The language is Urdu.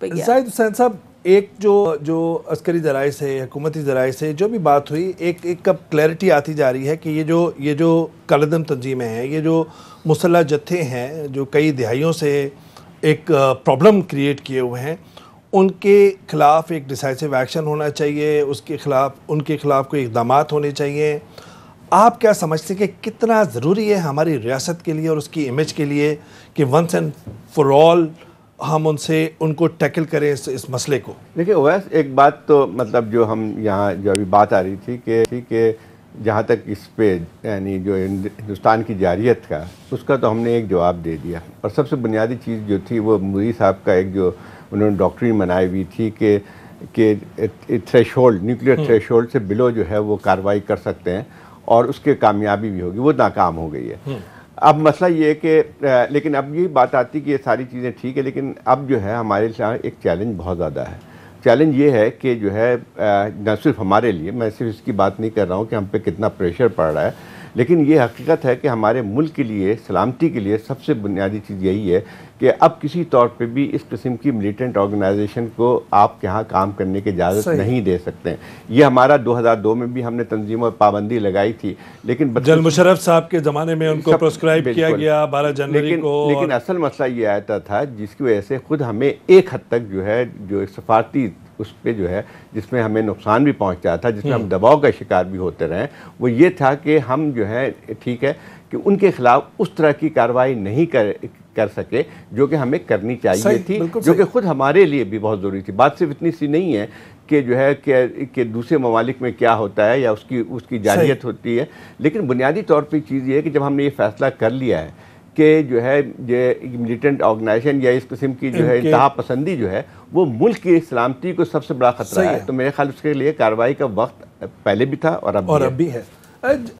پہ گیا۔ زاہد حسین صاحب، ایک جو عسکری ذرائع سے، حکومتی ذرائع سے جو بھی بات ہوئی، ایک کب کلیئرٹی آتی جا رہی ہے کہ یہ جو کالعدم تنظیمیں ہیں، یہ جو مسلح جتھے ہیں جو کئی دہائیوں سے ایک پرابلم کریٹ کیے ہوئے ہیں، ان کے خلاف ایک ڈیسائسو ایکشن ہونا چاہیے، ان کے خلاف کوئی اقدامات ہونے چاہیے۔ آپ کیا سمجھتے ہیں کہ کتنا ضروری ہے ہماری ریاست کے لیے اور اس کی امیج کے لیے کہ ونس اینڈ فار آل ہم ان کو ٹیکل کریں اس مسئلے کو؟ دیکھیں اویس، ایک بات تو مطلب جو ہم یہاں جو ابھی بات آ رہی تھی کہ جہاں تک اس پہ یعنی جو ہندوستان کی جارحیت کا، اس کا تو ہم نے ایک جواب دے دیا، اور سب سے بنیادی چیز جو تھی وہ مودی صاحب کا ایک جو انہوں نے ڈاکٹرین بنائی ہوئی تھی کہ تھریش ہولڈ، نیوکلیر تھریش ہولڈ سے بلو جو ہے وہ کارروائی کر سکتے ہیں اور اس کے کامیابی بھی ہوگی، وہ ناکام ہو گئی ہے۔ اب مسئلہ یہ ہے کہ لیکن اب یہ بات آتی کہ یہ ساری چیزیں ٹھیک ہے، لیکن اب جو ہے ہمارے لیے ایک چیلنج بہت زیادہ ہے۔ چیلنج یہ ہے کہ جو ہے نہ صرف ہمارے لیے، میں صرف اس کی بات نہیں کر رہا ہوں کہ ہم پہ کتنا پریشر پڑ رہا ہے، لیکن یہ حقیقت ہے کہ ہمارے ملک کے لیے، سلامتی کے لیے سب سے بنیادی چیز یہی ہے کہ اب کسی طور پہ بھی اس قسم کی ملیٹنٹ آرگنائزیشن کو آپ یہاں کام کرنے کی اجازت نہیں دے سکتے ہیں۔ یہ ہمارا 2002 میں بھی ہم نے تنظیموں پر پابندی لگائی تھی، لیکن جنرل مشرف صاحب کے زمانے میں ان کو پرسکرائب کیا گیا 12 جنوری کو، لیکن اصل مسئلہ یہ آتا تھا جس کی وجہ سے خود ہمیں ایک حد تک جو ہے جو سفارتی اس پہ جو ہے جس میں ہمیں نقصان بھی پہنچتا تھا، جس میں ہم دباؤ کا شکار بھی ہوتے رہے، وہ یہ تھا کہ ہم جو ہے ٹھیک ہے کہ ان کے خلاف اس طرح کی کارروائی نہیں کر سکے جو کہ ہمیں کرنی چاہیے تھی، جو کہ خود ہمارے لیے بھی بہت ضروری تھی۔ بات صرف اتنی سی نہیں ہے کہ جو ہے کہ دوسرے ممالک میں کیا ہوتا ہے یا اس کی جارحیت ہوتی ہے، لیکن بنیادی طور پہ چیز یہ ہے کہ جب ہم نے یہ فیصلہ کر لیا ہے کہ جو ہے یہ ملیٹنٹ آرگنائزیشن یا اس قسم کی جو ہے انتہا پسندی جو ہے وہ ملک کی سلامتی کو سب سے بڑا خطرہ ہے، تو میرے خیال اس کے لیے کارروائی کا وقت پہلے بھی تھا اور اب بھی ہے۔